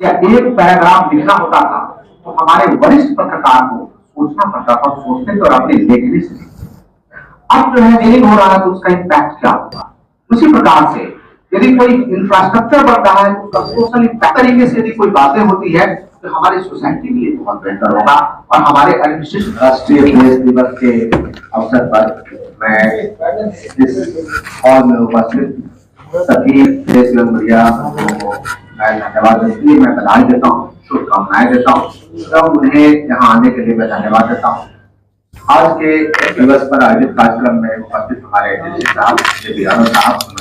या एक पैराग्राफ लिखना होता था तो हमारे वरिष्ठ पत्रकार को सोचना पड़ता था, सोचने तो अपने लेखनी से। अब जो है रीडिंग हो रहा है तो उसका इम्पैक्ट क्या होगा। उसी प्रकार से यदि कोई इंफ्रास्ट्रक्चर बढ़ रहा है तो उसका सोशल इम्पैक्ट तरीके से यदि कोई बातें होती है तो हमारी सोसाइटी के लिए बहुत बेहतर होगा। और हमारे विशिष्ट राष्ट्रीय प्रेस दिवस के अवसर पर मैं इस हॉल में उपस्थित सभी प्रेस मीडिया को मैं धन्यवाद देने के लिए मैं बधाई देता हूँ, शुभकामनाएं देता हूँ और उन्हें यहाँ आने के लिए मैं धन्यवाद देता हूँ। आज के दिवस पर आयोजित कार्यक्रम में उपस्थित हमारे साहब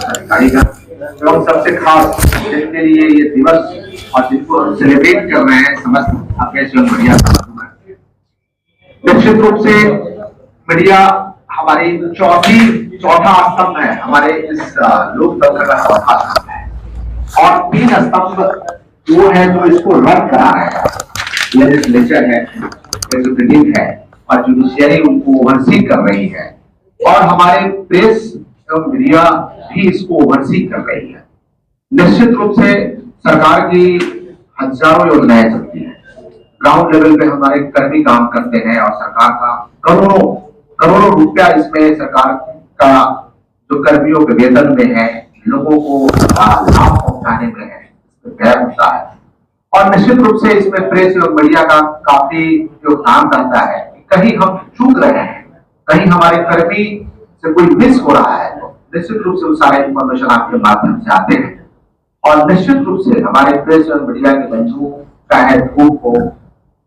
अधिकारीगण एवं सबसे खास जिनके लिए ये दिवस और जिनको सेलिब्रेट कर रहे हैं समस्त प्रेस मीडिया निश्चित रूप से मीडिया हमारी चौथा स्तंभ है, हमारे इस लोकतंत्र का चौथा स्तंभ है। और 3 स्तंभ वो है जो इसको रन करा रहे हैं, लेजिस्लेचर है, एग्जीक्यूटिव है और जुडिशियरी उनको ओवरसी कर रही है और हमारे प्रेस एवं मीडिया भी इसको ओवरसी कर रही है। निश्चित रूप से सरकार की हजारों योजनाएं चलती हैं, ग्राउंड लेवल पे हमारे कर्मी काम करते हैं और सरकार का करोड़ों रुपया इसमें सरकार का जो कर्मियों के वेतन में है, लोगों को लाभ पहुंचाने में है, व्यय होता है। और निश्चित रूप से इसमें प्रेस और मीडिया का काफी योगदान रहता है। कहीं हम चूक रहे हैं, कहीं हमारे कर्मी से कोई मिस हो रहा है तो निश्चित रूप से वो सारे इंफॉर्मेशन आपके माध्यम से आते हैं। और निश्चित रूप से हमारे प्रेस और मीडिया के बंधुओं चाहे धूप हो,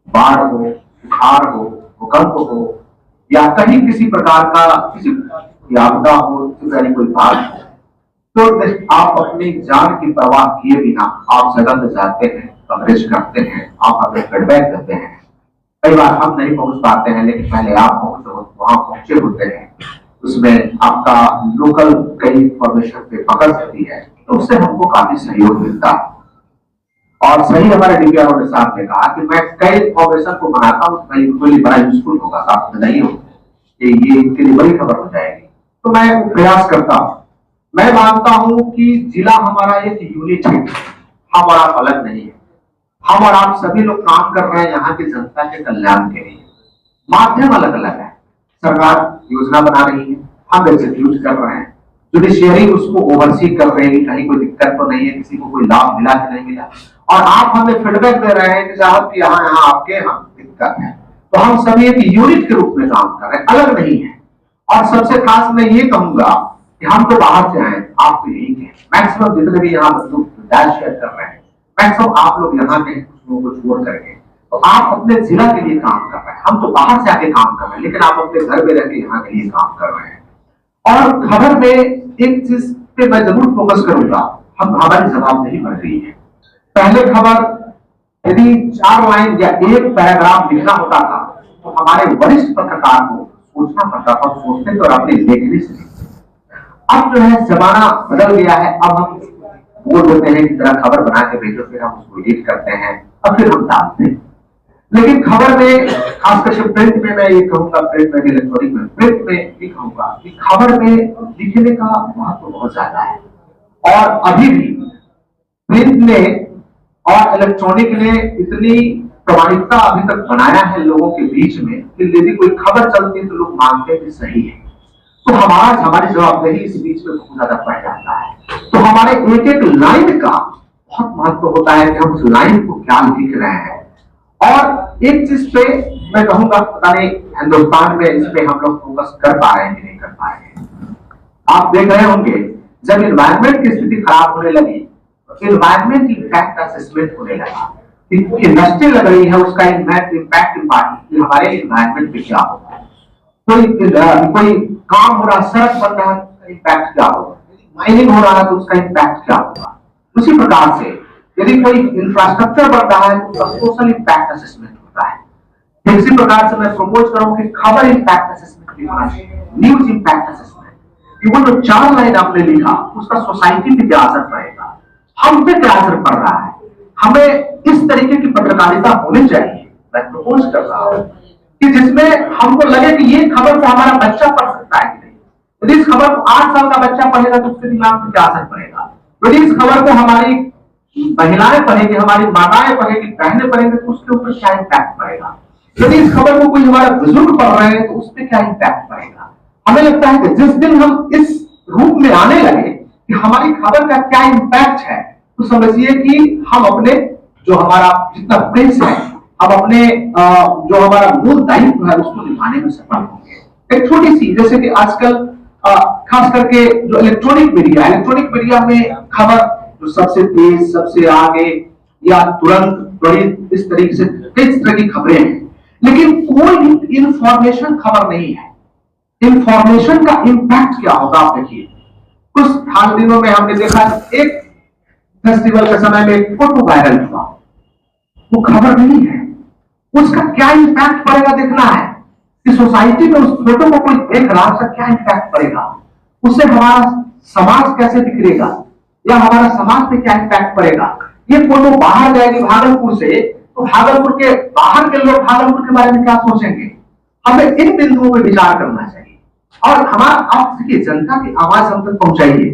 बाढ़ हो, बुखार हो, भूकंप हो या कहीं किसी प्रकार का किसी आपदा हो, कोई बात हो, तो आप अपनी जान की परवाह किए बिना आप जगह पे जाते हैं, कवरेज करते हैं, आप अपने फीडबैक देते हैं। कई बार हम नहीं पहुंच पाते हैं लेकिन पहले आप वहां पहुंचे होते हैं, उसमें आपका लोकल कई इंफॉर्मेशन पे पकड़ सकती है तो उससे हमको काफी सहयोग मिलता है। और सही हमारे डीपीआर साहब ने कहा कि मैं कई इंफॉर्मेशन को बनाता हूँ, बड़ा यूजफुल होगा, आप नहीं हो कि ये इनके लिए बड़ी खबर हो जाएगी, तो मैं प्रयास करता हूँ। मैं मानता हूं कि जिला हमारा एक यूनिट है, हम और आप अलग नहीं है। हम और आप सभी लोग काम कर रहे हैं यहाँ की जनता के कल्याण के लिए। माध्यम अलग अलग है, सरकार योजना बना रही है, हम एग्जीक्यूट कर रहे हैं, जुडिशियरी उसको ओवरसी कर रही है, कहीं कोई दिक्कत तो नहीं है, किसी को कोई लाभ मिला कि नहीं मिला। और आप हमें फीडबैक दे रहे हैं कि साहब कि यहाँ आपके यहाँ दिक्कत है, तो हम सभी एक यूनिट के रूप में काम कर रहे हैं, अलग नहीं है। और सबसे खास मैं ये कहूंगा कि हम तो बाहर से आए, आप तो यही के मैक्सिमम जितने भी यहाँ शेयर कर रहे हैं, मैक्सिमम आप लोग यहाँ के को छोड़ करके तो आप अपने जिला के लिए काम कर रहे हैं। हम तो बाहर से आके काम कर रहे हैं लेकिन आप अपने घर में रहकर यहाँ के लिए काम कर रहे हैं। और खबर में एक चीज पे मैं जरूर फोकस करूंगा, हमारी जवाबदेही बढ़ रही है। पहले खबर यदि 4 लाइन या एक पैराग्राफ लिखना होता था तो हमारे वरिष्ठ पत्रकार को सोचना पड़ता था, सोचने तो अपने लेखनी से। अब जो है जमाना बदल गया है, अब हम बोल देते हैं कि तरह खबर बना के भेजो, फिर हम उसको एडिट करते हैं और फिर हम डालते हैं। लेकिन खबर में खासकर प्रिंट में मैं ये कहूंगा, प्रिंट में इलेक्ट्रॉनिक में, प्रिंट में ये कहूंगा कि खबर में लिखने का महत्व बहुत ज्यादा है। और अभी भी प्रिंट ने और इलेक्ट्रॉनिक ने इतनी प्रामाणिकता अभी तक बनाया है लोगों के बीच में कि यदि कोई खबर चलती है तो लोग मानते हैं कि सही है। तो हमारी जवाबदेही इस बीच में बहुत ज्यादा बढ़ जाता है। तो हमारे एक एक लाइन का बहुत महत्व होता है कि हम उस लाइन को क्या लिख रहे हैं। और एक चीज पे मैं कहूंगा, पता नहीं हिंदुस्तान में इस पे हम लोग फोकस कर पा रहे हैं कि नहीं कर पा रहे हैं। आप देख रहे होंगे जब एनवायरमेंट की स्थिति खराब होने लगी तो एनवायरमेंट इम्पैक्ट असेसमेंट होने लगा, इंडस्ट्री लग रही है उसका इम्पैक्ट हमारे एनवायरमेंट पे क्या होगा। कोई काम हो रहा, सड़क बन रहा है, इम्पैक्ट क्या होगा, माइनिंग हो रहा है तो उसका इम्पैक्ट क्या होगा। उसी प्रकार से यदि कोई इंफ्रास्ट्रक्चर बन रहा है तो उसका सोशल इम्पैक्ट असेसमेंट होता है। इसी प्रकार से मैं प्रपोज करूं कि खबर इम्पैक्ट असेसमेंट भी होना चाहिए, न्यूज इम्पैक्ट असेसमेंट। वो जो 4 लाइन आपने लिखा उसका सोसाइटी पे क्या असर पड़ेगा, हम पे क्या असर पड़ रहा है। हमें इस तरीके की पत्रकारिता होनी चाहिए। मैं प्रपोज कर रहा हूं कि जिसमें हमको लगे कि ये खबर को हमारा बच्चा पढ़ सकता है कि नहीं। यदि इस खबर को 8 साल का बच्चा पढ़ेगा तो उसके दिमाग में क्या असर पड़ेगा। यदि इस खबर को हमारी महिलाएं पढ़ेंगी, हमारी माताएं पढ़ेंगी, बहनें पढ़ेंगे, तो उसके ऊपर क्या इम्पैक्ट पड़ेगा। यदि इस खबर को कोई हमारे बुजुर्ग पढ़ रहे हैं तो उस पर क्या इम्पैक्ट पड़ेगा। हमें लगता है कि जिस दिन हम इस रूप में आने लगे कि हमारी खबर का क्या इम्पैक्ट है, तो समझिए कि हम अपने जो हमारा जितना प्रिंस है, हम अपने जो हमारा मूल दायित्व है उसको निभाने में सफल होंगे। एक छोटी सी, जैसे कि आजकल खास करके जो इलेक्ट्रॉनिक मीडिया में खबर जो सबसे तेज, सबसे आगे या तुरंत बड़ी, इस तरीके से कई तरह की खबरें हैं, लेकिन कोई इंफॉर्मेशन खबर नहीं है। इंफॉर्मेशन का इम्पैक्ट क्या होगा आप देखिए। कुछ हाल दिनों में हमने देखा एक फेस्टिवल के समय में एक फोटो वायरल हुआ, वो खबर नहीं है, उसका क्या इम्पैक्ट पड़ेगा देखना है कि सोसाइटी में उस फोटो को कोई देख रहा है, उसका क्या इम्पैक्ट पड़ेगा, उससे हमारा समाज कैसे बिखरेगा या हमारा समाज पे क्या इम्पैक्ट पड़ेगा। ये फोटो बाहर जाएगी भागलपुर से, तो भागलपुर के बाहर के लोग भागलपुर के बारे में क्या सोचेंगे। हमें इन बिंदुओं पर विचार करना चाहिए और हमारा, आप देखिए, जनता की आवाज हम तक पहुंचाइए,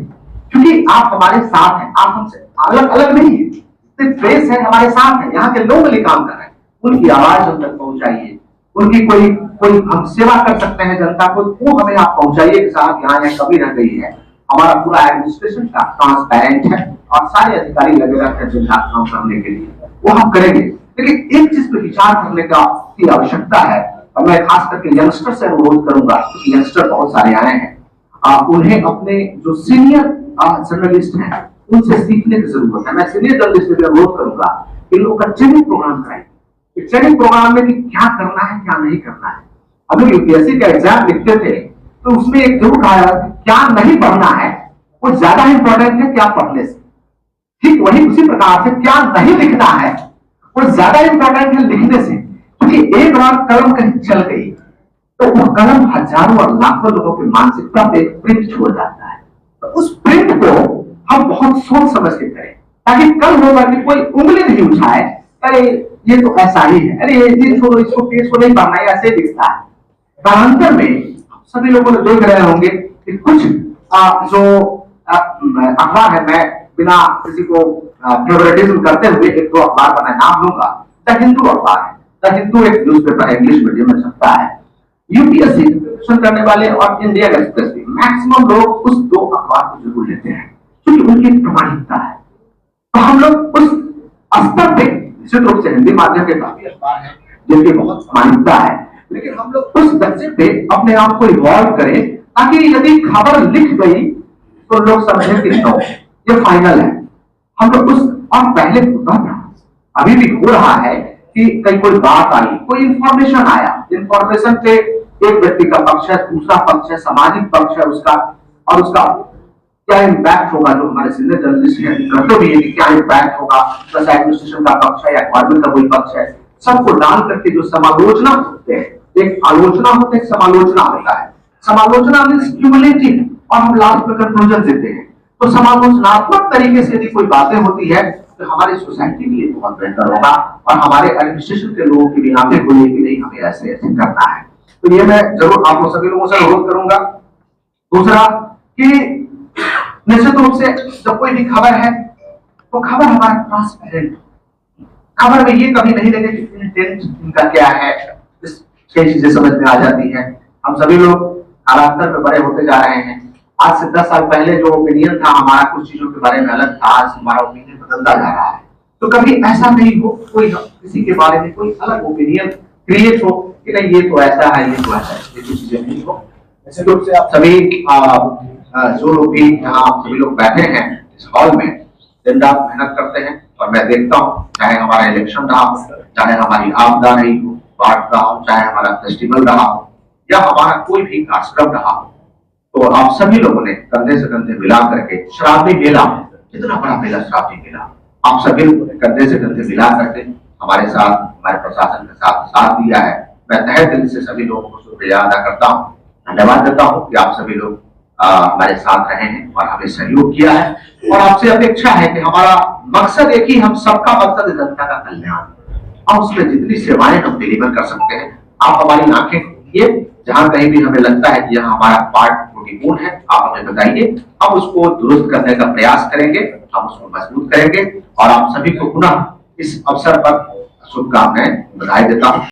क्योंकि आप हमारे साथ हैं, आप हमसे अलग अलग नहीं है, सिर्फ प्रेस है हमारे साथ है, यहाँ के लोग मिले काम कर रहे हैं, उनकी आवाज हम तक पहुंचाइए, उनकी कोई हम सेवा कर सकते हैं जनता को, वो हमें आप पहुंचाइए कि साहब यहाँ कभी रह गई है। हमारा पूरा एडमिनिस्ट्रेशन का ट्रांसपेरेंट है और सारे अधिकारी लगे रहते हैं जिनका काम करने के लिए, वो हम करेंगे। लेकिन एक चीज पे विचार करने की आवश्यकता है और मैं खास करके यंगस्टर से अनुरोध करूंगा, क्योंकि यंगस्टर बहुत सारे आए हैं, उन्हें अपने जो सीनियर जर्नलिस्ट हैं उनसे सीखने की जरूरत है। मैं सीनियर जर्नलिस्ट से अनुरोध करूंगा इन लोगों का ट्रेनिंग प्रोग्राम कराएं, ट्रेनिंग प्रोग्राम में कि क्या करना है क्या नहीं करना है। अभी यूपीएससी का एग्जाम लिखते थे तो उसमें एक जरूर कहा जाता है क्या नहीं पढ़ना है वो ज्यादा इंपॉर्टेंट है क्या पढ़ने से। ठीक वही उसी प्रकार से क्या नहीं लिखना है वो ज्यादा इंपॉर्टेंट है लिखने से, क्योंकि एक बार कलम कहीं चल गई तो वो कलम हजारों और लाखों लोगों की मानसिकता पे प्रिंट छोड़ जाता है। तो उस प्रिंट को हम बहुत सोच समझ के करें ताकि कल होगा कि कोई उंगली नहीं उठाए, अरे ये तो ऐसा ही है, अरे ये छोड़ो, इसको केस को नहीं पढ़ना है, ऐसे दिखता है। कालांतर में सभी लोगों ने देख रहे होंगे कि कुछ जो अखबार है, मैं बिना किसी को फेवरेटिज्म करते हुए एक दो अखबार का मैं नाम लूंगा। द हिंदू अखबार है, द हिंदू एक न्यूज़पेपर इंग्लिश मीडियम में छपता है। यूपीएससी प्रिपरेशन करने वाले और इंडियन एक्सप्रेस भी मैक्सिमम लोग उस दो अखबार को जरूर लेते हैं क्योंकि उनकी प्रमाणिकता है। तो हम लोग उस स्तर पे, निश्चित रूप से हिंदी माध्यम के काफी अखबार हैं जिनकी बहुत मान्यता है, लेकिन हम लोग उस दर्जे पे अपने आप को इवॉल्व करें ताकि यदि खबर लिख गई तो लोग समझें कि नो ये फाइनल है। हम लोग उस, और पहले होता था, अभी भी हो रहा है कि कहीं कोई बात आई, कोई इंफॉर्मेशन आया, इंफॉर्मेशन पे एक व्यक्ति का पक्ष है, दूसरा पक्ष है, सामाजिक पक्ष है उसका, और उसका क्या इम्पैक्ट होगा। जो हमारे सीनियर जर्नलिस्ट हैं करते भी है कि क्या इम्पैक्ट होगा, प्लस एडमिनिस्ट्रेशन का पक्ष है या गवर्नमेंट का कोई पक्ष है, सबको डाल करके जो समालोचना होते हैं, एक आलोचना होता है, समालोचना होता है। समालोचना मींस क्यूमुलेटिव, और हम लास्ट में कंक्लूजन देते हैं। तो समालोचनात्मक तरीके से यदि कोई बातें होती है तो हमारी सोसाइटी के लिए बहुत बेहतर होगा और हमारे एडमिनिस्ट्रेशन के लोगों की भी आंखें खुलेगी कि नहीं हमें ऐसे ऐसे करना है। तो ये मैं जरूर आप लोग सभी लोगों से अनुरोध करूंगा। दूसरा कि निश्चित रूप से जब कोई भी खबर है तो खबर हमारा ट्रांसपेरेंट, खबर में ये कभी नहीं लगे कि इंटेंट इनका क्या है, छह चीजें समझ में आ जाती है। हम सभी लोग कालांतर में बड़े होते जा रहे हैं। आज से 10 साल पहले जो ओपिनियन था हमारा कुछ चीजों के बारे में अलग था, आज हमारा ओपिनियन बदलता जा रहा है। तो कभी ऐसा नहीं हो कोई किसी के बारे में कोई अलग ओपिनियन क्रिएट हो कि नहीं ये तो ऐसा है, ये तो ऐसा है, ये कुछ चीजें नहीं हो। ऐसे रूप से आप सभी जो लोग भी यहाँ आप सभी लोग बैठे हैं इस हॉल में दिन रात मेहनत करते हैं, और मैं देखता हूँ चाहे हमारा इलेक्शन रहा हो, चाहे हमारी आपदा रही हो, बाढ़ रहा हो, चाहे हमारा फेस्टिवल रहा हो या हमारा कोई भी कार्यक्रम रहा हो, तो आप सभी लोगों ने कंधे से कंधे मिला करके श्रावणी मेला, जितना बड़ा मेला श्रावणी मेला, आप सभी लोगों ने कंधे से कंधे मिला करके हमारे साथ, हमारे प्रशासन के साथ दिया है। मैं तहे दिल से सभी लोगों को शुक्रिया अदा करता हूँ, धन्यवाद देता हूँ कि आप सभी लोग हमारे साथ रहे हैं और हमें सहयोग किया है। और आपसे अपेक्षा है कि हमारा मकसद एक ही, हम सबका मकसद है जनता का कल्याण, और उसमें जितनी सेवाएं हम डिलीवर कर सकते हैं आप हमारी आंखें खोलिए। जहां कहीं भी हमें लगता है कि यह हमारा पार्ट त्रुटिपूर्ण है आप हमें बताइए, हम उसको दुरुस्त करने का प्रयास करेंगे, हम उसको मजबूत करेंगे और आप सभी को पुनः इस अवसर पर शुभकामनाएं बधाई देता हूं।